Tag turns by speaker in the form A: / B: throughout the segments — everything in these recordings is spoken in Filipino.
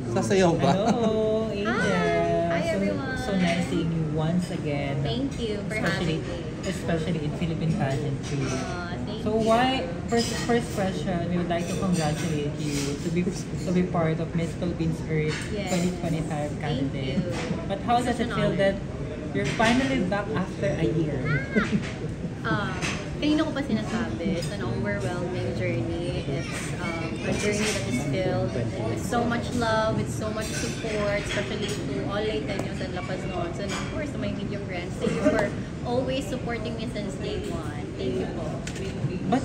A: Sasayaw ba?
B: Hello, Angel.
C: Hi, everyone.
B: So nice seeing you once again.
C: Thank you for having me.
B: Especially in Philippine pageantry.
C: Thank
B: So
C: you.
B: why first question, we would like to congratulate you to be part of Miss Philippines Earth
C: Yes.
B: 2025 candidate.
C: you.
B: But how does
C: Such
B: it
C: an
B: feel
C: honor.
B: that you're finally back after a year?
C: Kanina ko pa sinasabi, it's an overwhelming journey. It's a journey that is filled with so much love, with so much support, especially to all Lateños and Lapazons, and of course to my media friends. Thank you for always supporting me since day one. Thank you po.
B: But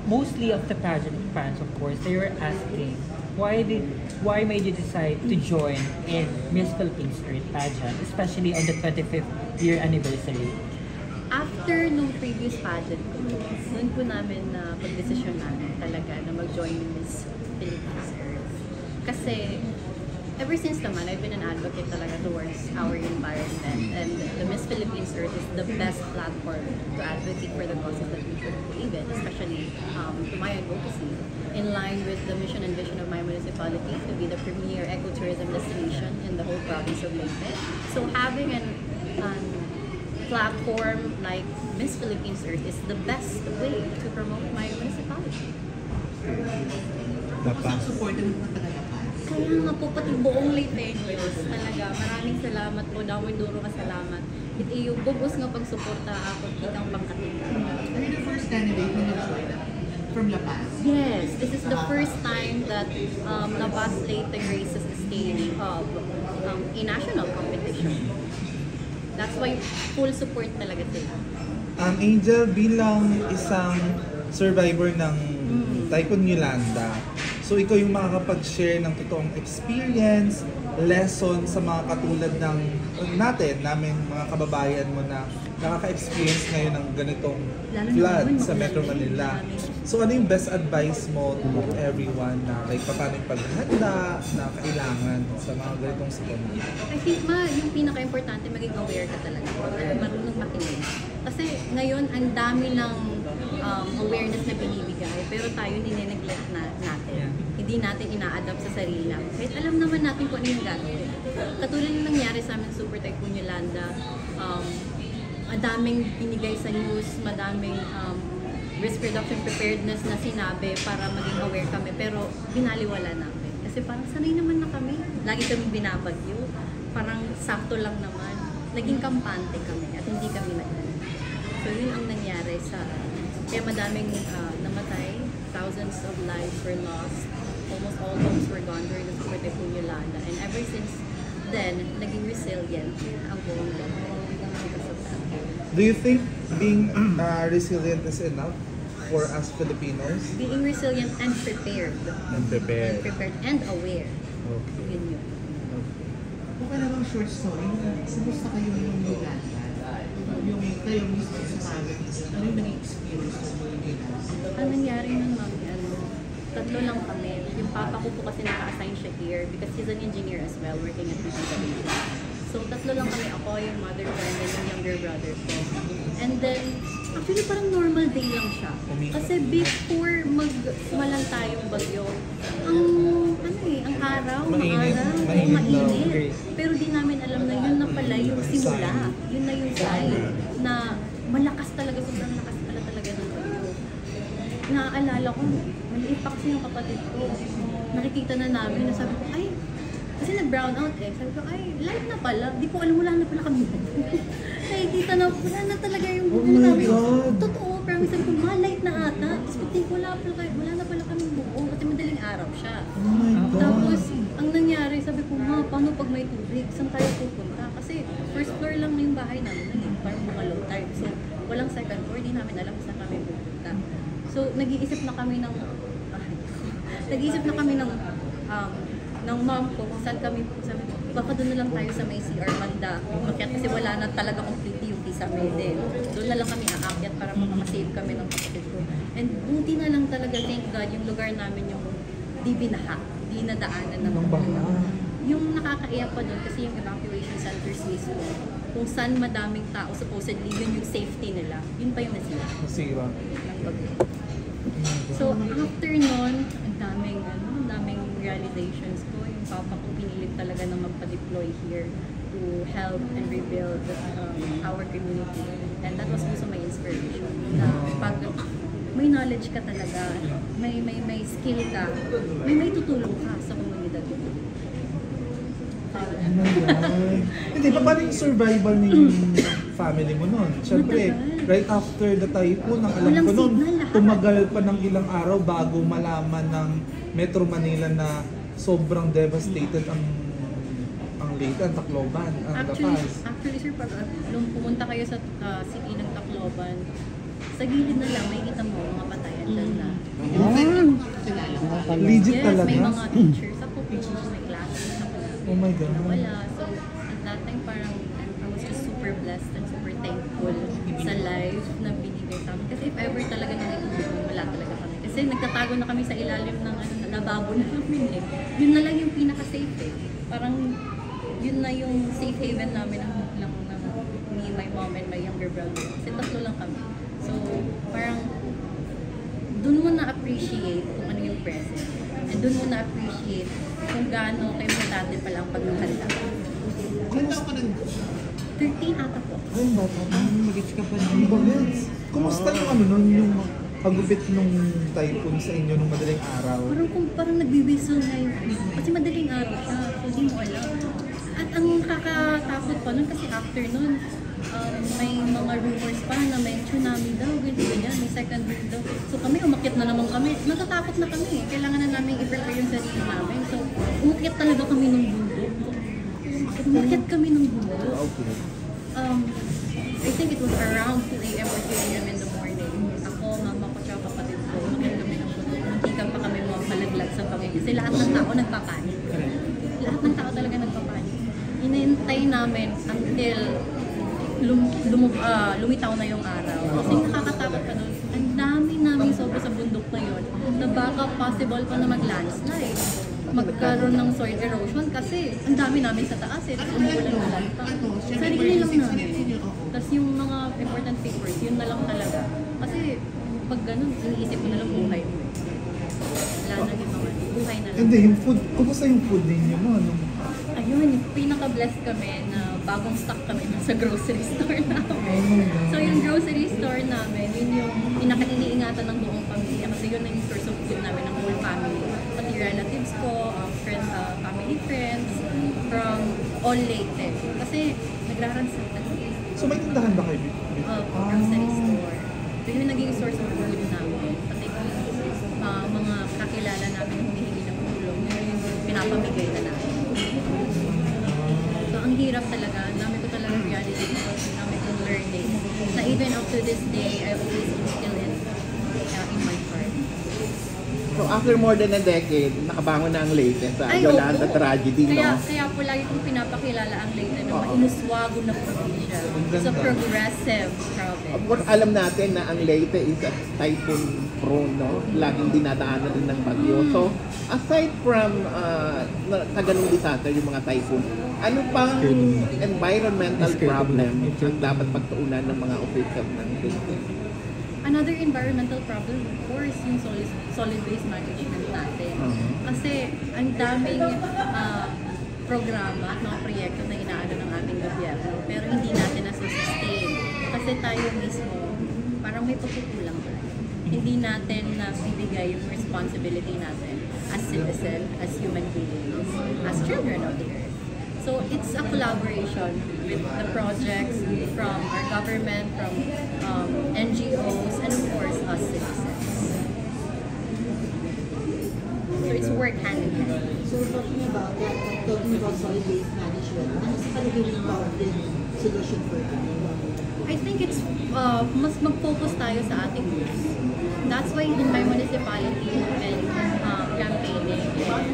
B: mostly of the pageant fans, of course, they were asking, why made you decide to join in Miss Philippines Earth pageant, especially on the 25th year anniversary?
C: After nung previous pageant ko, noon po namin na pagdesisyon namin talaga na mag-join ng Miss Philippines Earth. Kasi ever since naman, I've been an advocate talaga towards our environment, and the Miss Philippines Earth is the best platform to advocate for the causes that we should believe in, especially to my advocacy, in line with the mission and vision of my municipality to be the premier ecotourism destination in the whole province of Leyte. So having an platform like Miss Philippines Earth is the best way to promote my municipality.
A: Supported mo talaga pa.
C: Kaya nga po, pati buong Leyteños, talaga, maraming salamat po, dawin duro ka salamat. Ito yung bugos nga pagsuporta ako kitang pangkatika.
D: Are you the first candidate na nag-join from La Paz?
C: Yes, this is the first time that La Paz Leyte graces the stage of a national competition. That's why full support talaga sila.
A: Angel, bilang isang survivor ng Typhoon Yolanda, so ikaw yung makakapag-share ng totoong experience, lesson sa mga katulad ng namin, mga kababayan mo na nakaka-experience ngayon ng ganitong flood sa Metro Manila. So ano yung best advice mo to everyone na like paano yung paghahanda na kailangan sa mga ganitong sitwasyon?
C: I think yung pinaka-importante, maging aware ka talaga. Marunong makinig. Kasi ngayon, ang dami ng awareness na binibigay, pero tayo nine-neglect natin. Hindi natin ina-adapt sa sarili natin. Kahit alam naman natin kung ano yung gagawin. Katulad yung nangyari sa amin Super Typhoon Yolanda, madaming binigay sa news, madaming risk reduction preparedness na sinabi para maging aware kami, pero binaliwala namin. Kasi parang sanay naman na kami. Lagi kami binabagyo. Parang sakto lang naman. Naging kampante kami at hindi kami naging. So yun ang nangyari sa... Kaya madaming namatay. Thousands of lives were lost. Almost all homes were gone during the Super Typhoon Yolanda. And ever since then, naging resilient ang buong lugar because of that.
A: Do you think being resilient is enough for us Filipinos?
C: Being resilient and prepared.
A: And prepared.
C: And prepared and aware.
A: Okay.
C: Yun yun.
D: Kung ka namang short story, kumusta kayo yung Yolanda? Yung kayo mismo sa province, ano yung naging experience mo yung Yolanda?
C: Ang nangyari nun, mami, tatlo lang kami. Yung papa ko po kasi naka-assign siya here because he's an engineer as well, working at PPWD. So, tatlo lang kami. Ako, yung mother ko, and then yung younger brother ko. And then, actually parang normal day lang siya. Kasi before magmalanta yung bagyo, ang araw,
A: Mainit.
C: mainit. Pero di namin alam na yun na pala yung simula. Yun na yung sign na malakas talaga, sobrang lakas pala talaga ng bagyo. Naaalala ko, maliit pa kasi yung kapatid ko. Nakikita na namin, na sabi ko, ay, kasi nag-brown out eh. Sabi ko, ay, light na pala. Di ko alam, wala na pala kami. Nakikita na, wala na talaga yung buko.
A: Oh my God!
C: Totoo, promise. Sabi ko, light na ata. Tapos pati ko, wala na pala kami buko. Kasi madaling araw siya.
A: Oh my God!
C: Tapos, ang nangyari, sabi ko, ma, paano pag may tubig? Saan tayo pupunta? Kasi first floor lang na yung bahay namin. Parang mga low tide. So, walang second floor. Di namin alam saan kami pupunta. So, nag-iisip na kami ng mom ko kung saan kami, sabi ko, baka doon na lang tayo sa may CR banda. Umakyat kasi wala na talaga completely yung kisame din. Doon na lang kami aakyat para makasave kami ng kapatid ko. And buti na lang talaga, thank God, yung lugar namin yung di binaha, di nadaanan ng baha. Yung nakakaiyak pa doon kasi yung evacuation centers mismo, kung saan madaming tao, supposedly yun yung safety nila, yun pa yung nasira.
A: Nasira.
C: So, after nun, ang daming realizations ko. Yung papa ko pinilit talaga na magpa-deploy here to help and rebuild our community. And that was also my inspiration. Na pag may knowledge ka talaga, may skill ka, may tutulong ka sa komunidad mo.
A: Oh my God. Hindi, paano yung survival ng family mo nun? Siyempre, right after the typhoon, ang alam ko nun, tumagal pa ng ilang araw bago malaman ng Metro Manila na sobrang devastated ang Leyte, ang Tacloban, ang Lapas.
C: Actually, sir, pag nung pumunta kayo sa city ng Tacloban, sa gilid na lang, may kita mo mga patayan dyan na.
A: Legit
C: Yes,
A: talaga?
C: may mga teachers ako, may classes ako.
A: Oh my God.
C: Wala. So, at that time, parang I was just super blessed and super thankful sa life na binigay sa amin. Kasi if ever talaga nakikita, wala talaga kami. Kasi nagtatago na kami sa ilalim ng lababo namin eh. Yun na lang yung pinaka-safe eh. Parang yun na yung safe haven namin ng me, my mom, and my younger brother. Kasi tatlo lang kami. So, parang dun mo na-appreciate kung ano yung present. And dun mo na-appreciate kung gaano ka-importante pala ang paghahanda.
D: Kumusta ka nang
C: 13 ata po.
A: Ay, bata.
D: mag-gets ka pa
A: Ang bagets. Kumusta yung ano nun, yung pagupit nung typhoon sa inyo nung madaling araw?
C: Parang nagbibisul na yung kasi madaling araw siya. So, di mo alam. At ang nakakatakot pa nun kasi after nun, may mga rumors pa na may tsunami daw, ganyan, may second wave daw. So kami, umakyat na naman kami. Natatakot na kami. Kailangan na namin i-prepare yung sarili namin. So, umakyat talaga kami ng bundok. Umakyat kami ng bundok.
A: Okay.
C: I think it was around 2 a.m. or 3 a.m. in the morning. Ako, mama ko, tsaka kapatid ko, umakyat kami ng bundok. Muntikan pa kami mga malaglag sa pangin. Kasi lahat ng tao nagpapanik. Lahat ng tao talaga nagpapanik. Inintay namin until lumitaw na yung araw. Kasi nakakatakot pa nun. Ang dami namin sobra sa bundok na yun na baka possible pa na mag-landslide. Magkaroon ng soil erosion kasi ang dami namin sa taas eh. Tapos umuulan pa. Sarili lang namin. Tapos yung mga important papers, yun na lang talaga. Kasi pag ganun, iniisip mo na lang buhay mo. Wala na yung mga buhay na lang.
A: Hindi, yung food, kumusta yung food ninyo mo?
C: Ayun, pinaka-blessed kami na bagong stock kami sa grocery store namin. So yung grocery store namin, yun yung pinaka-iniingatan ng buong pamilya kasi yun na yung source of food namin ng whole family. Pati relatives ko, family friends, from all Leyte. Kasi nagraran sa
A: So may tindahan ba kayo?
C: grocery store. So yun yung naging source of food namin. Pati mga kakilala namin humihingi ng tulong, yun yung pinapamigay na namin. So, ang hirap talaga. Ang dami ko talaga reality because ang dami kong learning. Na even up to this day, I always instill it in my heart.
E: So after more than a decade, nakabangon na ang Leyte sa
C: Ay,
E: Yolanda
C: oo.
E: tragedy,
C: Kaya
E: no?
C: po lagi kong pinapakilala ang Leyte na
E: Oo.
C: mainuswago na probinsya. It's a progressive
E: Of
C: province.
E: course, alam natin na ang Leyte is a typhoon prone, no? Laging dinadaanan din ng bagyo. So, aside from sa ganung disaster, yung mga typhoon, ano pang environmental problem ang dapat pagtuunan ng mga officials ng Leyte?
C: Another environmental problem, of course, yung solid waste management natin. Kasi ang daming programa at mga proyekto na inaano ng ating gobyerno, pero hindi natin na-sustain. Kasi tayo mismo, parang may pagkukulang tayo. Hindi natin nabibigay yung responsibility natin as citizen, as human beings, as children of the earth. So it's a collaboration with the projects from our government, from NGOs, and of course us citizens. So it's work hand in hand.
F: So talking about that, talking about solid waste management, ano sa palagay mo yung the solution for that?
C: I think it's mas mag-focus tayo sa ating roots. That's why in my municipality and campaigning in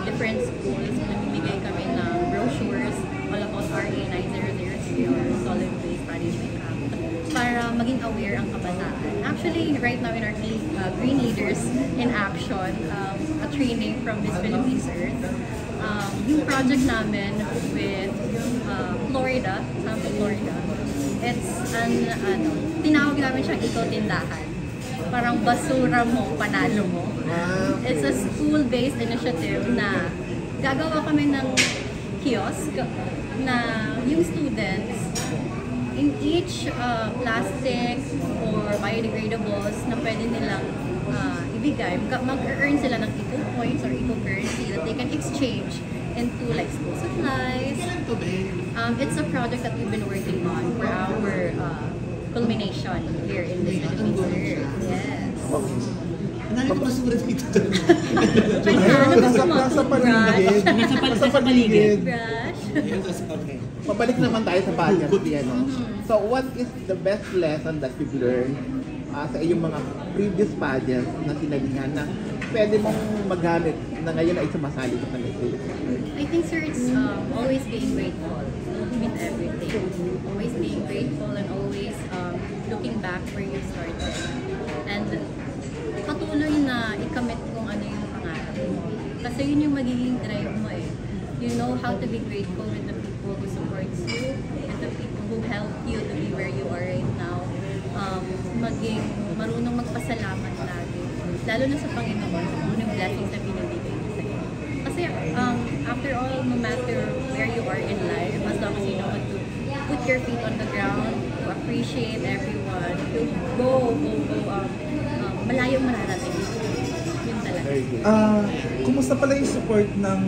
C: different schools, namimigay kami ng brochures all about RA 9003 or Solid Waste Management Act para maging aware ang kabataan. Actually, right now in our Green Leaders in Action, a training from Miss Philippines Earth, yung project namin with Florida, Tampa, Florida, it's tinawag namin siyang ikaw tindahan. Parang basura mo, panalo mo. It's a school-based initiative na gagawa kami ng kiosk na yung students in each plastic or biodegradables na pwede nilang ibigay, mag-earn sila ng eco-points or eco-currency that they can exchange into like school supplies. It's a project that we've been working on for our culmination here in the Philippines. Yes.
D: Nalala ko basura dito.
A: Nasa paligid. Nasa paligid.
C: Brush.
D: Okay.
E: Mabalik naman tayo sa pageantry, ano? So, what is the best lesson that you've learned sa iyong mga previous pageants na sinabihan na pwede mong magamit na ngayon ay sumasali ka sa Miss Philippines?
C: I think, sir, it's always being grateful with everything. Always being grateful and always looking back where you started. And patuloy na ikamit kung ano yung pangarap mo. Kasi yun yung magiging drive mo eh. You know how to be grateful with the people who supports you, and the people who help you to be where you are right now. Maging marunong magpasalamat lagi. Lalo na sa Panginoon, sa mga blessings na binibigay niya sa'yo. Kasi after all, no matter where you are in life, as long as you know how to put your feet on the ground, to appreciate everyone, to go, malayong mararating. Yun talaga.
A: Kumusta pala yung support ng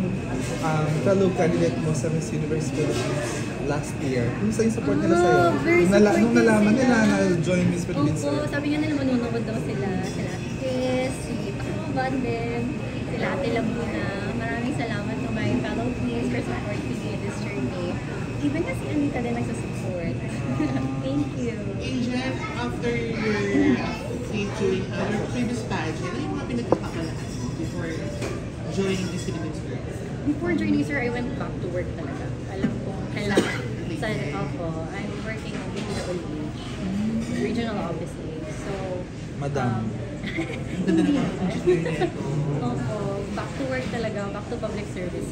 A: fellow candidate mo sa Miss Universe Philippines last year? Kumusta yung support nila sa'yo? Nung nalaman nila na join Miss Philippines?
C: Opo, sabi niya nila manunood daw sila. Sila Ate Chris, si Pakaban din, sila Ate Laguna. Maraming salamat to my fellow queens for supporting me in this journey. Even na si Anita din nagsusupport. Thank you.
D: Angel, after your featuring your previous pageant, ano yung mga pinagkakabalahan mo before joining this Philippines Girl?
C: Before joining, sir, I went back to work talaga. Alam ko, kailangan sa ako, I'm working in DPWH, regional office aid. So,
A: Madam.
C: hindi. Opo, back to work talaga, back to public service.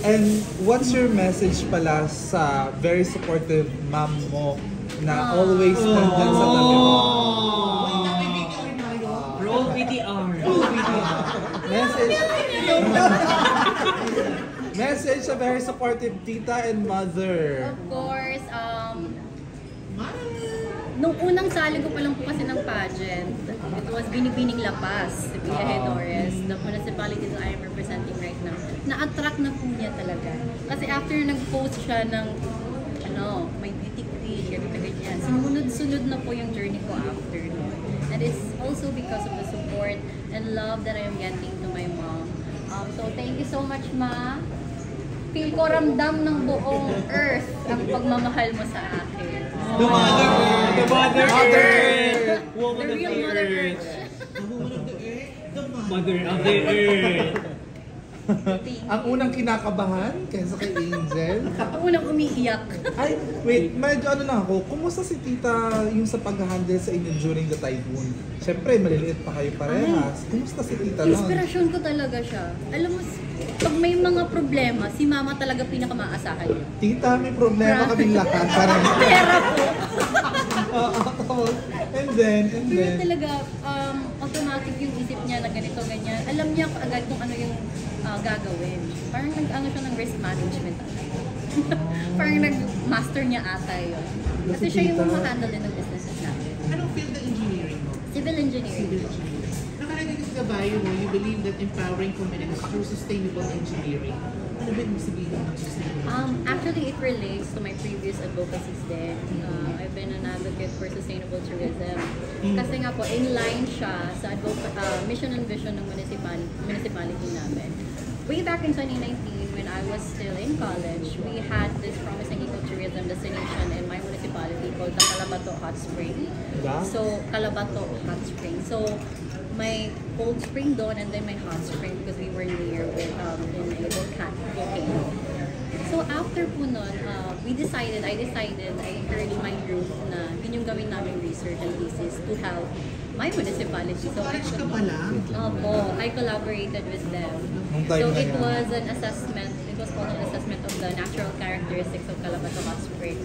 A: And what's your message pala sa very supportive mom mo na always nandyan sa tabi mo?
B: Roll VTR.
A: Message. Message sa very supportive tita and mother.
C: Of course, nung unang sali ko pa lang po kasi ng pageant, it was Binibining La Paz, si Pia Hedores, the municipality that I am representing right now. Na-attract na po niya talaga. Kasi after nag-post siya ng, may beauty queen, ganyan. Sunod-sunod na po yung journey ko after. And it's also because of the support and love that I am getting to my mom. So thank you so much, Ma. Feel ko ramdam ng buong earth ang pagmamahal mo sa akin.
B: The Mother Earth! The Mother Earth!
C: The real Mother Earth.
B: Mother of the Earth!
A: Ang unang kinakabahan kaysa kay Angel.
C: Ang unang umiiyak.
A: Ay, wait, medyo lang ako. Kumusta si tita yung sa pag-handle sa inyo during the typhoon? Siyempre, maliliit pa kayo parehas. Kumusta si tita nun?
C: Inspirasyon ko talaga siya. Alam mo, pag may mga problema, si mama talaga pinakamaasahan niyo.
A: Tita, may problema kaming lahat. Parang,
C: Pera po.
A: and then,
C: Pero talaga, automatic yung isip niya na ganito, ganyan. Alam niya agad kung ano yung gagawin. Parang nag-ano siya ng risk management. Parang nag-master niya ata yun. Kasi siya yung ma-handle din ng businesses natin.
D: Anong field ng engineering mo?
C: Civil engineering.
D: Civil engineering. Nakalagay sa bio mo, you believe that empowering communities through sustainable engineering. Ano ba yung sabihin ng sustainable engineering?
C: Actually, it relates to my previous advocacies din. I've been an advocate for sustainable tourism. Kasi nga po, in line siya sa mission and vision ng municipality namin. Way back in 2019, when I was still in college, we had this promising ecotourism destination in my municipality called the Calabato Hot Spring. So, Calabato Hot Spring. So, may cold spring doon and then may hot spring because we were near with in a volcano. So after po nun, I decided, I encouraged my group na yun yung gawin namin research and thesis to help my municipality. So
D: College ka pala?
C: I collaborated with them.
A: Nung time
C: So
A: na
C: it
A: yan.
C: was an assessment, it was called an assessment of the natural characteristics of Calabato Hot Spring,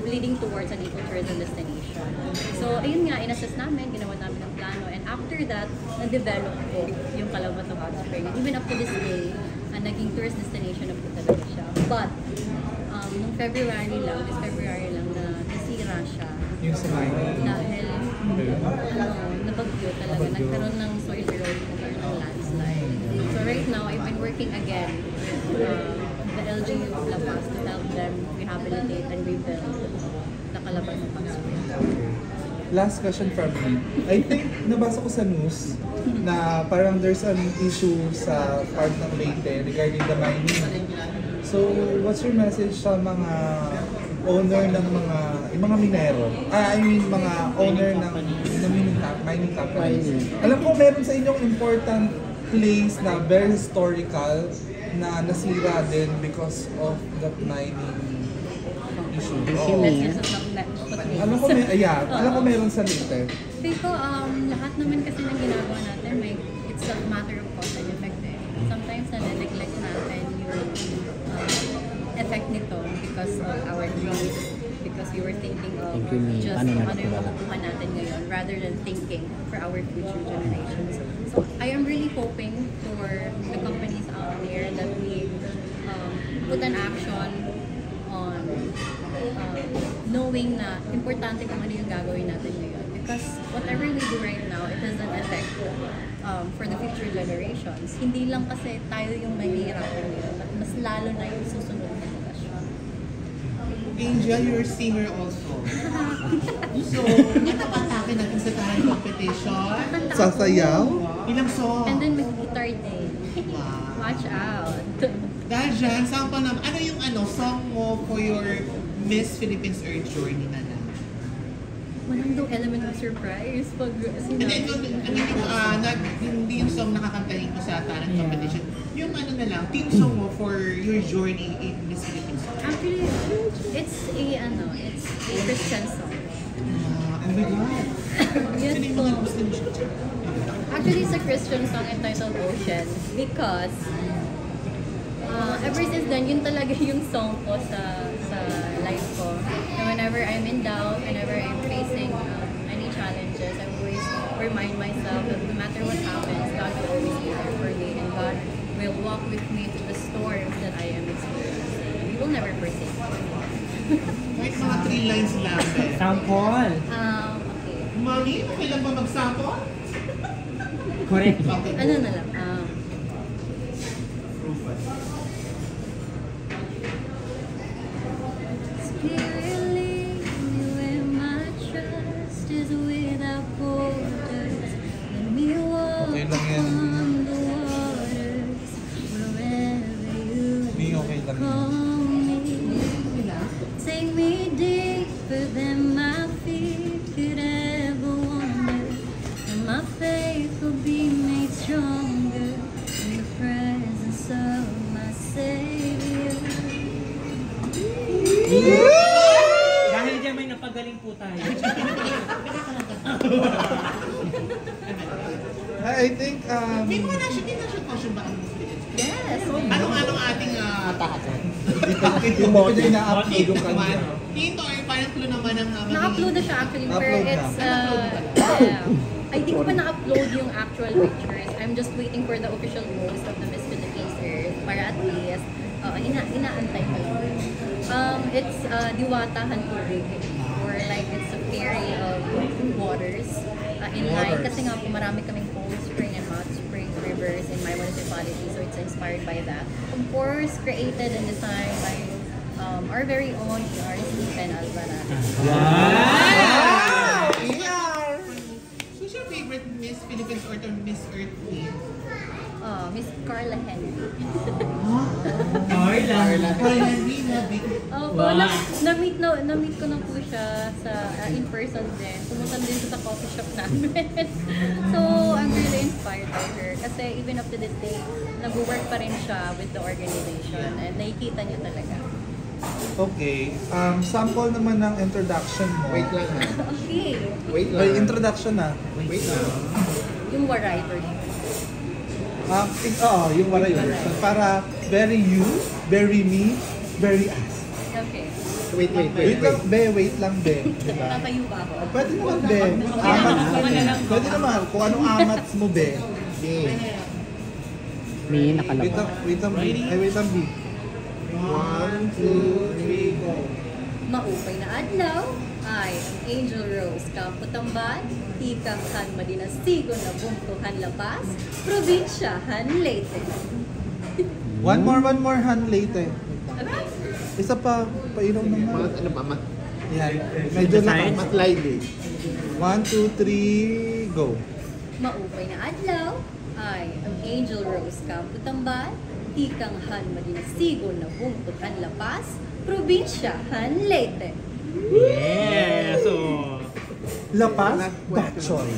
C: leading towards an ecotourism destination. So ayun nga, in-assess namin, ginawa namin ang plano, and after that, na-develop ko yung Calabato Hot Spring. And even up to this day, naging tourist destination na po talaga siya. But, nung February lang, this February lang, na nasira siya.
A: Yung sa mining.
C: Dahil, nabagyo talaga. Nagkaroon ng soil erosion, nagkaroon ng landslide. So right now, I've been working again with the LGU of La Paz to help them rehabilitate and rebuild the Calabato Hot Spring.
A: Last question from me. I think nabasa ko sa news na parang there's an issue sa part ng Leyte regarding the mining. So, what's your message sa mga owner ng mga minero? I mean, mga owner ng mining company. Alam ko meron sa inyong important place na very historical na nasira din because of that mining issue.
C: Let's just not
A: Alam ko meron sa Leyte.
C: Feel ko, lahat naman kasi ng ginagawa natin, it's a matter of cause and effect eh. Sometimes na-neglect natin yung effect nito because of our dreams, because we were thinking of just ano yung makukuha natin ngayon rather than thinking for our future generations. So I am really hoping for the companies out there that we put an action on knowing na importante kung ano yung gagawin natin ngayon. Because whatever we do right now, it has an effect for the future generations. Hindi lang kasi tayo yung mahihirapan ngayon, but mas lalo na yung susunod na generasyon.
D: Angel, you're a singer also. So, natapatake natin sa talent competition.
A: Sasayaw?
D: Ilang song?
C: And then mag-guitar day.
D: Wow.
C: Watch out.
D: Dahil dyan, sample naman, ano yung song mo for your Miss Philippines Earth Journey na lang?
C: Walang daw element of surprise pag
D: Hindi, hindi yung song nakakantahin mo sa talent competition. Yung na lang, team song mo for your journey in Miss Philippines Earth.
C: Actually, it's a Christian song.
D: Oh my God!
C: Yes
D: Sino yung
C: po.
D: mga Muslim siya?
C: Actually, it's a Christian song entitled Ocean because ever since then, yun talaga yung song ko sa life ko. And whenever I'm in doubt, whenever I'm facing any challenges, I always remind myself that no matter what happens, God will always be there for me and God will walk with me through the storms that I am experiencing. He will never forsake me.
D: Kahit mga 3 lines lang.
B: Sample.
C: Okay.
D: Mami, kailan ba mag-sample?
B: Correct.
D: Okay.
C: Ano na lang? Spirit lead me where my trust is without borders. Let me walk
A: Okay lang yan.
C: on the waters wherever you
A: Hindi okay lang yan.
C: call me. Take me deeper than my feet could ever wander, and my faith will be made stronger in the presence of my Savior.
B: Dahil dyan may napagaling po tayo.
A: I think,
D: May mga national caution ba ang Muslim?
C: Yes.
D: Anong ating
A: hindi mo ina-upload yung kanya.
D: Dito ay parang clue naman ang
C: Na-upload na siya actually, pero
A: Na-upload na.
C: it's, I think pa na-upload yung actual pictures. I'm just waiting for the official post of the Miss Philippines Earth para at least, inaantay ko lang. It's Diwatahan Tubig, or like it's a fairy of waters in line. Kasi nga po marami kaming cold spring and hot spring rivers in my municipality, so it's inspired by that. Of course, created and designed by our very own ER Stephen Alvarado.
D: Who's your favorite Miss Philippines Earth or Miss Earth queen?
C: Miss Carla Henry.
B: Carla.
D: Henry na big.
C: Opo, na-meet ko na po siya sa in person din. Pumunta din siya sa coffee shop namin. So, I'm really inspired by her. Kasi even up to this day, nag-work pa rin siya with the organization. And nakikita niyo talaga.
A: Okay. Sample naman ng introduction mo.
E: Wait lang ha.
C: Okay.
E: Wait
A: Ay,
E: lang.
A: introduction na.
E: Wait lang.
C: Yung Waray version.
A: Yung Waray version. Para very you, very me, very us.
C: Okay.
A: Wait lang, be. Wait lang, be. Diba?
C: Tatayo ba ako?
A: Pwede naman, be. Amats mo, be. Pwede naman. Kung anong amats mo, be.
B: May
A: Wait
B: nakalabas.
A: lang, wait lang, B. Ay, wait lang, B. 1, 2, 3, go.
C: Maupay na adlaw ay ang Angel Rose Kamputamban, Ikanghan Madinastigo na Bungtuhan Lapas, Probinsyahan Leyte.
A: One more, Han, late.
C: Aray!
A: Isa pa, painom naman.
E: Mas ano ba? Mas
A: Yan, medyo
B: Besides?
E: mas lively.
A: 1, 2, 3, go.
C: Maupay na adlaw ay ang Angel Rose Kamputamban, Ikanghan Madinastigo na Bungtuhan Lapas, Probinsyahan Leyte.
B: Yes! So,
A: Lapas,
E: Last question.
A: Bacchoy.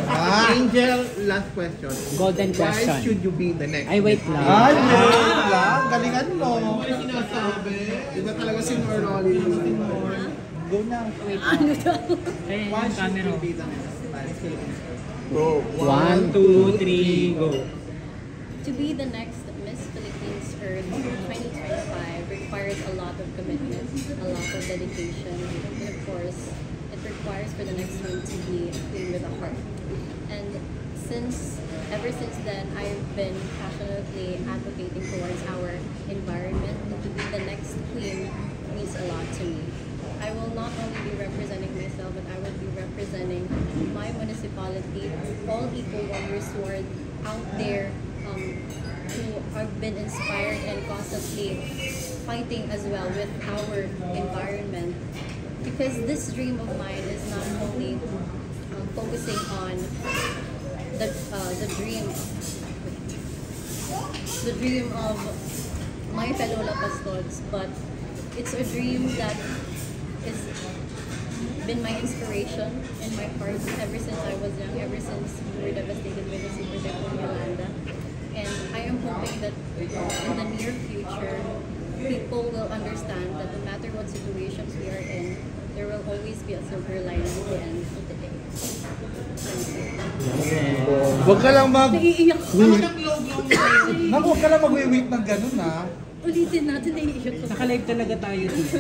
A: Ah!
E: Angel, last question.
B: golden
E: Why
B: question.
E: should you be the next?
B: Ay, wait lang.
A: Ay, wait lang. Galingan mo.
E: Sinasabi. Iba talaga si Norloli.
A: Go na.
C: Ano daw?
B: Ay, yung camera.
E: Go.
B: 1, 2, 3, go.
C: To be the next Miss Philippines Earth 2025 requires a lot of commitment, a lot of dedication, and of course, it requires for the next one to be a queen with a heart. And ever since then, I've been passionately advocating towards our environment, and to be the next queen means a lot to me. I will not only be representing myself, but I will be representing my municipality, all eco warriors who are out there, who have been inspired and constantly fighting as well with our environment. Because this dream of mine is not only focusing on the dream of my fellow Lapastods, but it's a dream that has been my inspiration in my heart ever since I was young, ever since we were devastated by the super typhoon Yolanda. And I am hoping that in the near future, people will understand that no matter what situations we are in, there will always be a silver lining at the end of the day. Thank you.
A: Huwag ka lang
C: Naiiyak ko.
A: Naku, huwag ka lang mag-wait ng ganun, ha?
C: Ulitin natin, naiiyak ko.
B: Naka-live talaga tayo dito.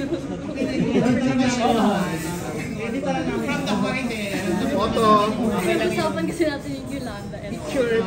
E: Photo.
C: Usapan kasi natin yung Yolanda. And
E: Picture.